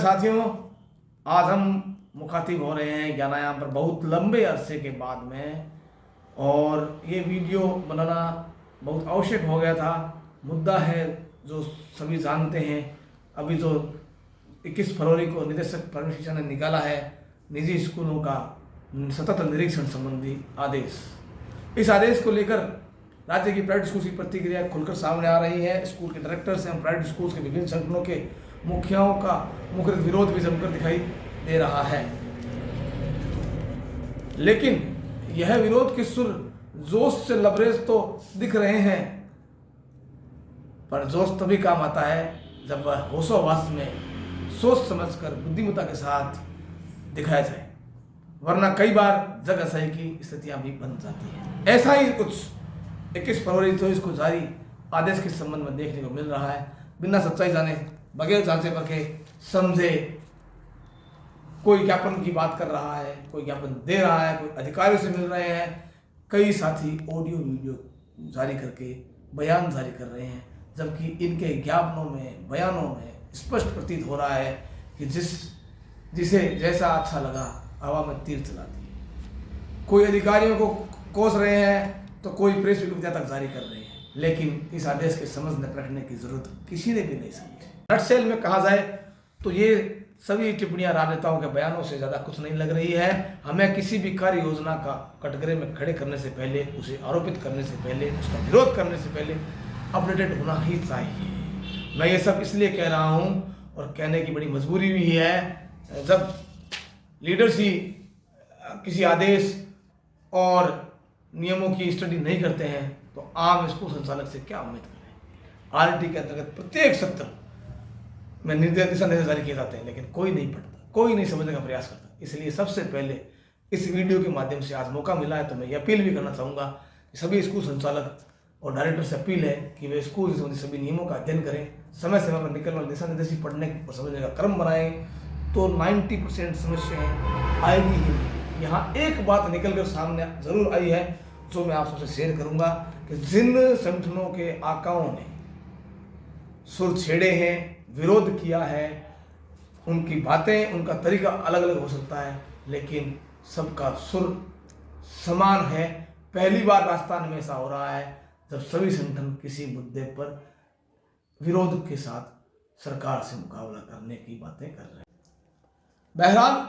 साथियों, आज हम मुखातिब हो रहे हैं ज्ञानायाम पर बहुत लंबे अरसे के बाद में, और ये वीडियो बनाना बहुत आवश्यक हो गया था। मुद्दा है जो सभी जानते हैं। अभी जो 21 फरवरी को निदेशक प्राइमरी शिक्षा ने निकाला है निजी स्कूलों का सतत निरीक्षण संबंधी आदेश। इस आदेश को लेकर राज्य की प्राइवेट स्कूल की प्रतिक्रिया खुलकर सामने आ रही है। स्कूल के डायरेक्टर्स एवं प्राइवेट स्कूल के विभिन्न संगठनों के मुखियाओं का मुखरित विरोध भी जमकर दिखाई दे रहा है। लेकिन यह विरोध के सुर जोश से लबरेज तो दिख रहे हैं, पर जोश तभी काम आता है जब वह होशोहवास में सोच समझकर बुद्धिमत्ता के साथ दिखाया जाए, वरना कई बार जगहसाही की स्थितियां भी बन जाती हैं। ऐसा ही कुछ 21 फरवरी 2024 को जारी आदेश के संबंध में देखने को मिल रहा है। बिना सच्चाई जाने, बगैर जांचे परखे समझे कोई ज्ञापन की बात कर रहा है, कोई ज्ञापन दे रहा है, कोई अधिकारियों से मिल रहे हैं। कई साथी ऑडियो वीडियो जारी करके बयान जारी कर रहे हैं, जबकि इनके ज्ञापनों में, बयानों में स्पष्ट प्रतीत हो रहा है कि जिसे जैसा अच्छा लगा हवा में तीर चला दिए। कोई अधिकारियों को कोस रहे हैं तो कोई प्रेस विज्ञप्तियां तक जारी कर रहे हैं। लेकिन इस आदेश के समझने परखने की जरूरत किसी ने भी नहीं समझी। नटसेल में कहा जाए तो ये सभी टिप्पणियां राजनेताओं के बयानों से ज़्यादा कुछ नहीं लग रही है। हमें किसी भी कार्य योजना का कटघरे में खड़े करने से पहले, उसे आरोपित करने से पहले, उसका विरोध करने से पहले अपडेटेड होना ही चाहिए। मैं ये सब इसलिए कह रहा हूँ, और कहने की बड़ी मजबूरी भी है। जब लीडर्स ही किसी आदेश और नियमों की स्टडी नहीं करते हैं तो आम स्कूल संचालक से क्या उम्मीद करें। आरटी के अंतर्गत प्रत्येक सत्र में दिशा निर्देश जारी किए जाते हैं, लेकिन कोई नहीं पढ़ता, कोई नहीं समझने का प्रयास करता। इसलिए सबसे पहले इस वीडियो के माध्यम से आज मौका मिला है तो मैं ये अपील भी करना चाहूँगा कि सभी स्कूल संचालक और डायरेक्टर से अपील है कि वे स्कूल से संबंधित सभी नियमों का अध्ययन करें, समय समय पर निकलने वाले दिशा निर्देश पढ़ने और समझने का क्रम बनाएं, तो 90% समस्याएं आएगी ही नहीं। यहाँ एक बात निकल कर सामने जरूर आई है जो मैं आप सबसे शेयर करूँगा कि जिन संगठनों के आकाओं ने सुर छेड़े हैं, विरोध किया है, उनकी बातें, उनका तरीका अलग अलग हो सकता है, लेकिन सबका सुर समान है। पहली बार राजस्थान में ऐसा हो रहा है जब सभी संगठन किसी मुद्दे पर विरोध के साथ सरकार से मुकाबला करने की बातें कर रहे हैं। बहरहाल,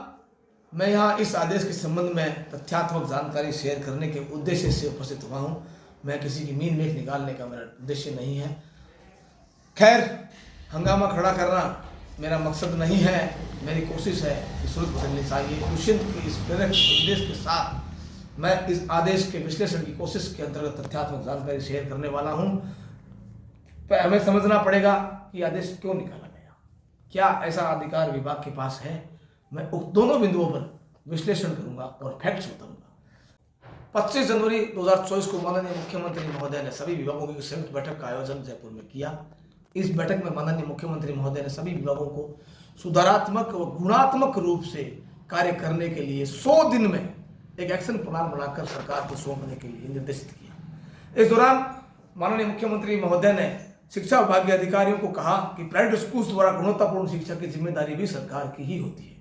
मैं यहाँ इस आदेश के संबंध में तथ्यात्मक जानकारी शेयर करने के उद्देश्य से उपस्थित हुआ हूँ। मैं किसी की मीन मेख निकालने का मेरा उद्देश्य नहीं है। खैर, हंगामा खड़ा करना मेरा मकसद नहीं है। मेरी कोशिश है कि सूरत बदलनी चाहिए। दुष्यंत की इस प्रेरक उद्देश्य के साथ मैं इस आदेश के विश्लेषण की कोशिश के अंतर्गत तथ्यात्मक जानकारी शेयर करने वाला हूँ। पर हमें समझना पड़ेगा कि आदेश क्यों निकाला गया, क्या ऐसा अधिकार विभाग के पास है। मैं दोनों बिंदुओं पर विश्लेषण करूंगा और फैक्ट्स बताऊंगा। 25 जनवरी 2024 को माननीय मुख्यमंत्री महोदय ने सभी विभागों की संयुक्त बैठक का आयोजन जयपुर में किया। इस बैठक में माननीय मुख्यमंत्री महोदय ने सभी विभागों को सुधारात्मक व गुणात्मक रूप से कार्य करने के लिए 100 दिन में एक एक्शन प्लान बनाकर सरकार को सौंपने के लिए निर्देशित किया। इस दौरान माननीय मुख्यमंत्री महोदय ने शिक्षा विभाग के अधिकारियों को कहा कि प्राइवेट स्कूल द्वारा गुणवत्तापूर्ण शिक्षा की जिम्मेदारी भी सरकार की ही होती है,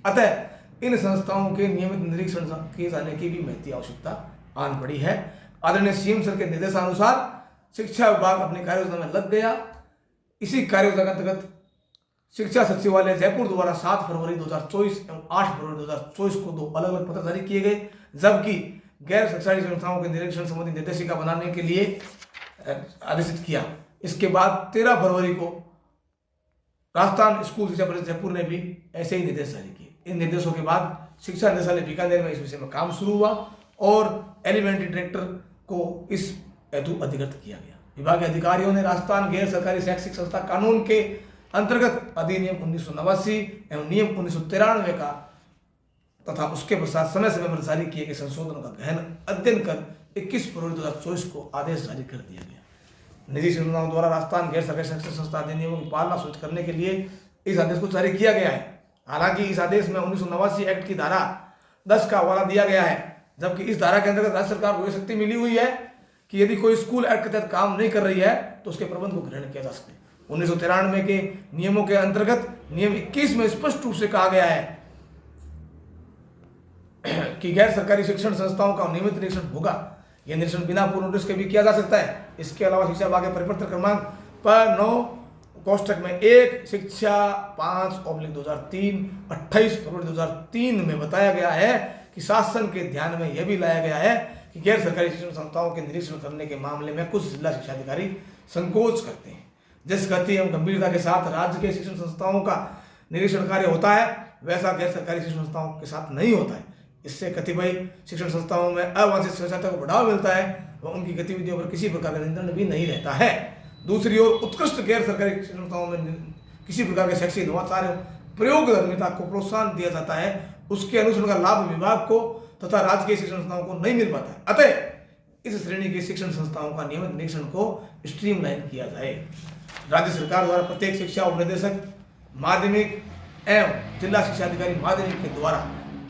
अतः इन संस्थाओं के नियमित निरीक्षण किए जाने की भी महती आवश्यकता आन पड़ी है। आदरणीय सीएम सर के निर्देशानुसार शिक्षा विभाग अपनी कार्ययोजना में लग गया। इसी कार्ययोजना के अंतर्गत शिक्षा सचिवालय जयपुर द्वारा 7 फरवरी 2024 एवं 8 फरवरी 2024 को 2 अलग अलग पत्र जारी किए गए, जबकि गैर सरकारी संस्थाओं के निरीक्षण संबंधी निर्देशिका बनाने के लिए आदेशित किया। इसके बाद 13 फरवरी को राजस्थान स्कूल शिक्षा परिषद जयपुर ने भी ऐसे ही निर्देश जारी किए। इन निर्देशों के बाद शिक्षा निदेशालय बीकानेर में इस विषय में काम शुरू हुआ और एलिमेंट्री डायरेक्टर को इस हेतु अधिकृत किया गया। विभाग के अधिकारियों ने राजस्थान गैर सरकारी शैक्षिक संस्था कानून के अंतर्गत अधिनियम 1989 एवं नियम 1993 का तथा उसके पश्चात समय समय पर जारी किए गए संशोधनों का गहन अध्ययन कर 21 फरवरी 2024 को आदेश जारी कर दिया गया। निजी संस्थाओं द्वारा राजस्थान गैर सरकारी शैक्षिक संस्था अधिनियमों की पालना सुनिश्चित करने के लिए इस आदेश को जारी किया गया है। हालांकि इस आदेश में 1989 एक्ट की धारा 10 का हवाला दिया गया है, जबकि इस धारा के अंतर्गत राज्य सरकार को यह शक्ति मिली हुई है कि यदि कोई स्कूल एक्ट के तहत काम नहीं कर रही है तो उसके प्रबंध को ग्रहण किया जा सकता है। 1993 के नियमों के अंतर्गत नियम 21 में स्पष्ट रूप से कहा गया है कि गैर सरकारी शिक्षण संस्थाओं का नियमित निरीक्षण होगा। यह निरीक्षण बिना पूर्व नोटिस के भी किया जा सकता है। इसके अलावा शिक्षा विभाग के परिपत्र क्रमांक पर 9 कोष्टक में 1 शिक्षा 5/2003 28 फरवरी 2003 में बताया गया है कि शासन के ध्यान में यह भी लाया गया है कि गैर सरकारी शिक्षण संस्थाओं के निरीक्षण करने के मामले में कुछ जिला शिक्षा अधिकारी संकोच करते हैं। जिस गति एवं गंभीरता के साथ राज्य के शिक्षण संस्थाओं का निरीक्षण कार्य होता है, वैसा गैर सरकारी शिक्षण संस्थाओं के साथ नहीं होता है। इससे कतिपय शिक्षण संस्थाओं में अवांछित शिक्षार्थियों को बढ़ावा मिलता है व उनकी गतिविधियों पर किसी प्रकार का नियंत्रण भी नहीं रहता है। दूसरी ओर उत्कृष्ट गैर सरकारी शिक्षण संस्थाओं में किसी प्रकार के शैक्षिक नवाचार प्रयोगधर्मिता को प्रोत्साहन दिया जाता है, उसके अनुसरण का लाभ विभाग को तथा राजकीय शिक्षण संस्थाओं को नहीं मिल पाता है। अतः इस श्रेणी के शिक्षण संस्थाओं का नियमित निरीक्षण को स्ट्रीमलाइन किया जाए। राज्य सरकार द्वारा प्रत्येक शिक्षा उपनिदेशक माध्यमिक एवं जिला शिक्षा अधिकारी माध्यमिक के द्वारा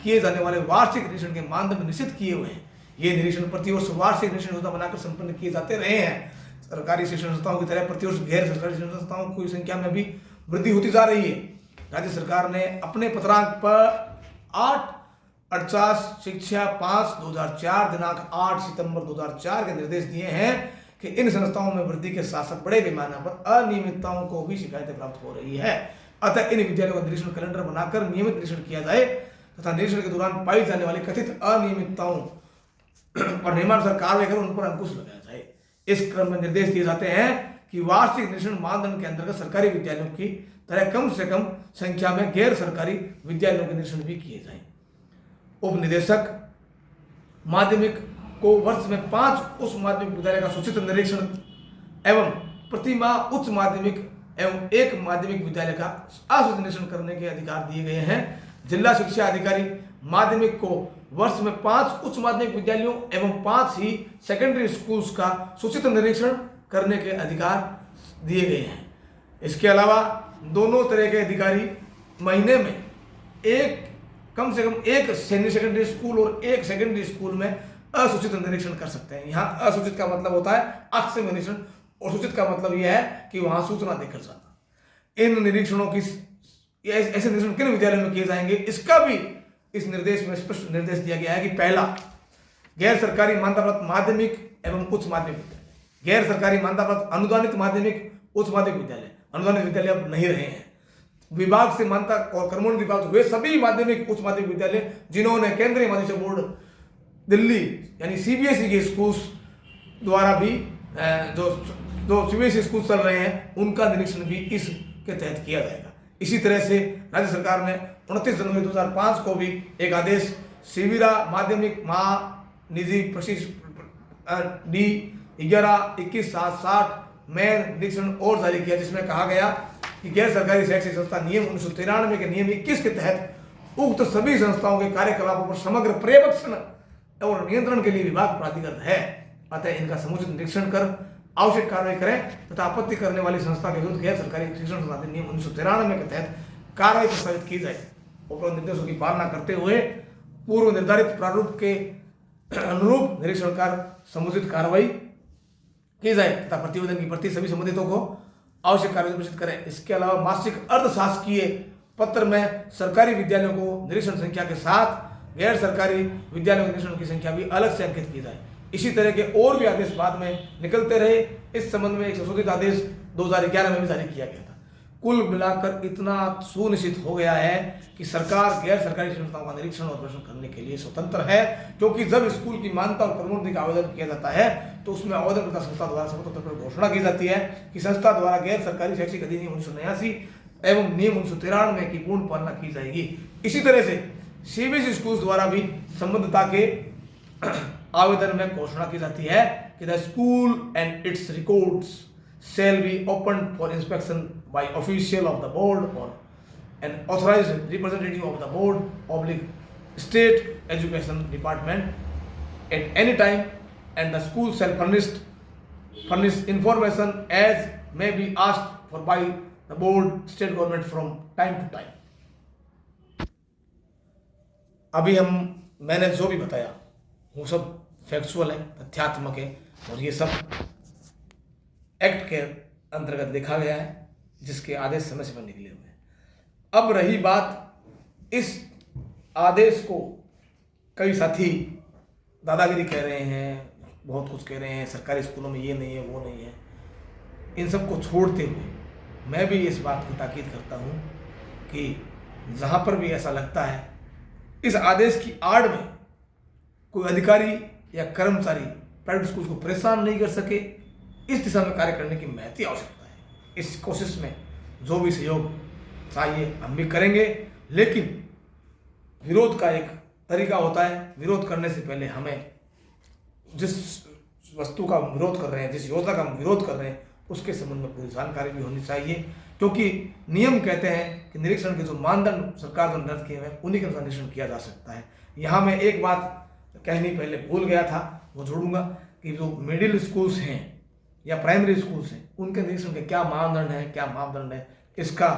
किए जाने वाले वार्षिक निरीक्षण के मानदंड निश्चित किए हुए हैं। ये निरीक्षण प्रतिवर्ष वार्षिक निरीक्षण योजना बनाकर संपन्न किए जाते रहे हैं। सरकारी शिक्षण संस्थाओं की तरह प्रतिवर्ष गैर सरकारी शिक्षण संस्थाओं की संख्या में भी वृद्धि होती जा रही है। राज्य सरकार ने अपने पत्रांक पर 8/48 शिक्षा 5/2004 दिनांक 8 सितंबर 2004 के निर्देश दिए हैं कि इन संस्थाओं में वृद्धि के साथ साथ बड़े पैमाने पर अनियमितताओं को भी शिकायतें प्राप्त हो रही है। अतः इन विद्यालयों का निरीक्षण कैलेंडर बनाकर नियमित निरीक्षण किया जाए तथा निरीक्षण के दौरान पाई जाने वाली कथित अनियमितताओं पर नियमानुसार कार्रवाई कर उन पर अंकुश लगाया जाए। इस क्रम में निर्देश दिए जाते हैं कि वार्षिक निरीक्षण मानदंड के अंतर्गत सरकारी विद्यालयों की तरह कम से कम संख्या में गैर सरकारी विद्यालयों के निरीक्षण भी किए जाएं। उप निदेशक माध्यमिक को वर्ष में 5 उच्च माध्यमिक विद्यालय का सूचित निरीक्षण एवं प्रतिमाह उच्च माध्यमिक एवं 1 माध्यमिक विद्यालय का असूचित निरीक्षण करने के अधिकार दिए गए हैं। जिला शिक्षा अधिकारी माध्यमिक को वर्ष में 5 उच्च माध्यमिक विद्यालयों एवं 5 ही सेकेंडरी स्कूल्स का सूचित निरीक्षण करने के अधिकार दिए गए हैं। इसके अलावा दोनों तरह के अधिकारी महीने में कम से कम एक सीनियर सेकेंडरी स्कूल और एक सेकेंडरी स्कूल में असूचित निरीक्षण कर सकते हैं। यहाँ असूचित का मतलब होता है आंख से निरीक्षण और सूचित का मतलब यह है कि वहां सूचना देकर जाना। इन निरीक्षणों की ऐसे निरीक्षण किन विद्यालयों में किए जाएंगे, इसका भी इस निर्देश में स्पष्ट निर्देश दिया गया है कि पहला, गैर सरकारी मान्यता प्राप्त माध्यमिक एवं उच्च माध्यमिक विद्यालय, गैर सरकारी मान्यता प्राप्त अनुदानित माध्यमिक उच्च माध्यमिक विद्यालय, अनुदानित विद्यालय अब नहीं रहे हैं, विभाग से मान्यता और क्रमोन्नत विभाग हुए सभी माध्यमिक उच्च माध्यमिक विद्यालय जिन्होंने केंद्रीय माध्यमिक बोर्ड दिल्ली यानी सीबीएसई के स्कूल्स द्वारा भी जो सीबीएसई स्कूल चल रहे हैं उनका निरीक्षण भी इसके तहत किया जाएगा। इसी तरह से राज्य सरकार ने 29 जनवरी 2005 को भी एक आदेश शिविरा माध्यमिक निजी डी 11/21/60 में निरीक्षण और जारी किया, जिसमें कहा गया कि गैर सरकारी शैक्षिक संस्था नियम 1993 के नियम 21 के तहत उक्त सभी संस्थाओं के कार्यकलापों पर समग्र पर्यवेक्षण और नियंत्रण के लिए विभाग प्राधिकृत है। अतः इनका समुचित निरीक्षण कर आवश्यक कार्रवाई करें तथा आपत्ति करने वाली संस्था के विरुद्ध गैर सरकारी शिक्षण संस्था नियम 1993 के तहत कार्रवाई प्रस्तावित की जाए। उपरोक्त निर्देशों की पालना करते हुए पूर्व निर्धारित प्रारूप के अनुरूप निरीक्षण कर समुचित कार्रवाई की जाए तथा प्रतिवेदन की प्रति सभी संबंधितों को आवश्यक कार्रवाई प्रेषित करें। इसके अलावा मासिक अर्धशासकीय पत्र में सरकारी विद्यालयों को निरीक्षण संख्या के साथ गैर सरकारी विद्यालयों के निरीक्षण की संख्या भी अलग से अंकित की जाए। इसी तरह के और भी आदेश बाद में निकलते रहे। इस संबंध में एक संशोधित आदेश 2011 में भी जारी किया गया था। कुल मिलाकर इतना सुनिश्चित हो गया है कि सरकार गैर सरकारी संस्थाओं का निरीक्षण और प्रश्न करने के लिए स्वतंत्र है, क्योंकि जब स्कूल की मान्यता और क्रमोन्नति का आवेदन किया जाता है तो उसमें आवेदनकर्ता संस्था द्वारा सर्वतंत्र पर घोषणा की जाती है कि संस्था द्वारा गैर सरकारी शैक्षिक अधिनियम 1989 एवं नियम 1993 की पूर्ण पालना की जाएगी। इसी तरह से सीबीएसई स्कूल द्वारा भी संबद्धता के आवेदन में घोषणा की जाती है कि the school and it's records shall be opened for inspection by official of the board or an authorized representative of the board public state education department at any time, and the school shall furnish information as may be asked for by the board state government from time to time. अभी मैंने जो भी बताया वो सब factual है, तथ्यात्मक है और ये सब एक्ट के अंतर्गत लिखा गया है। जिसके आदेश समय समय निकले हुए हैं। अब रही बात, इस आदेश को कई साथी दादागिरी कह रहे हैं, बहुत कुछ कह रहे हैं, सरकारी स्कूलों में ये नहीं है वो नहीं है। इन सब को छोड़ते हुए मैं भी इस बात की ताकीद करता हूँ कि जहाँ पर भी ऐसा लगता है इस आदेश की आड़ में कोई अधिकारी या कर्मचारी प्राइवेट स्कूल को परेशान नहीं कर सके, इस दिशा में कार्य करने की महती आवश्यकता है। इस कोशिश में जो भी सहयोग चाहिए हम भी करेंगे, लेकिन विरोध का एक तरीका होता है। विरोध करने से पहले हमें जिस वस्तु का विरोध कर रहे हैं, जिस योजना का हम विरोध कर रहे हैं, उसके संबंध में पूरी जानकारी भी होनी चाहिए, क्योंकि नियम कहते हैं कि निरीक्षण के जो मानदंड सरकार द्वारा निर्धारित किए हुए हैं उन्हीं के अनुसार निरीक्षण किया जा सकता है। यहाँ मैं एक बात कहनी पहले भूल गया था, वो जोड़ूंगा कि जो मिडिल स्कूल्स हैं या प्राइमरी स्कूल्स हैं उनके निरीक्षण के क्या मानदंड है, क्या मापदंड है, इसका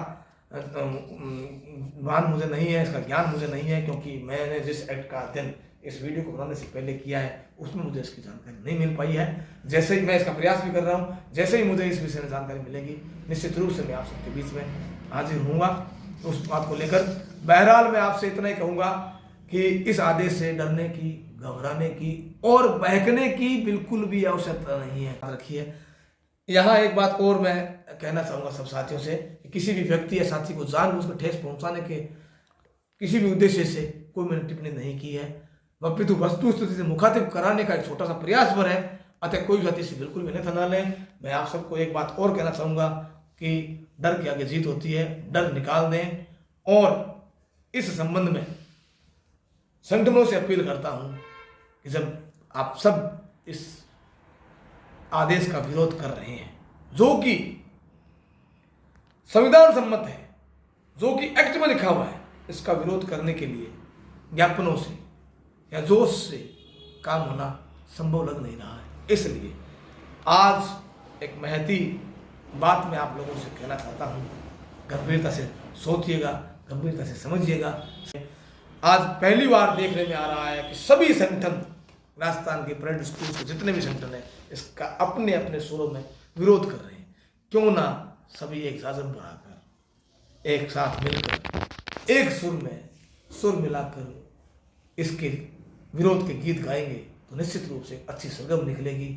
भान मुझे नहीं है, इसका ज्ञान मुझे नहीं है, क्योंकि मैंने जिस एक्ट का अध्ययन इस वीडियो को बनाने से पहले किया है उसमें मुझे इसकी जानकारी नहीं मिल पाई है। जैसे ही मैं इसका प्रयास भी कर रहा हूँ, जैसे ही मुझे इस विषय में जानकारी मिलेगी निश्चित रूप से मैं आप सबके बीच में हाजिर होऊंगा उस बात को लेकर। बहरहाल मैं आपसे इतना ही कहूँगा कि इस आदेश से डरने की, घबराने की और बहकने की बिल्कुल भी आवश्यकता नहीं है। रखिए, यहाँ एक बात और मैं कहना चाहूँगा सब साथियों से, किसी भी व्यक्ति या साथी को जानबूझकर ठेस पहुँचाने के किसी भी उद्देश्य से कोई मैंने टिप्पणी नहीं की है, अपितु वस्तु स्थिति से मुखातिब कराने का एक छोटा सा प्रयास पर है। अतः कोई साथी से बिल्कुल भी नहीं ना लें। मैं आप सबको एक बात और कहना चाहूँगा कि डर के आगे जीत होती है, डर निकाल दें। और इस संबंध में संगठनों से अपील करता हूँ कि जब आप सब इस आदेश का विरोध कर रहे हैं जो कि संविधान सम्मत है, जो कि एक्ट में लिखा हुआ है, इसका विरोध करने के लिए ज्ञापनों से या जोश से काम होना संभव लग नहीं रहा है। इसलिए आज एक महती बात मैं आप लोगों से कहना चाहता हूँ, गंभीरता से सोचिएगा, गंभीरता से समझिएगा। आज पहली बार देखने में आ रहा है कि सभी संगठन, राजस्थान के प्राइवेट स्कूल के जितने भी संगठन हैं, इसका अपने अपने सुरों में विरोध कर रहे हैं। क्यों ना सभी एक साजन बनाकर, एक साथ मिलकर, एक सुर में सुर मिलाकर इसके विरोध के गीत गाएंगे तो निश्चित रूप से अच्छी सरगम निकलेगी।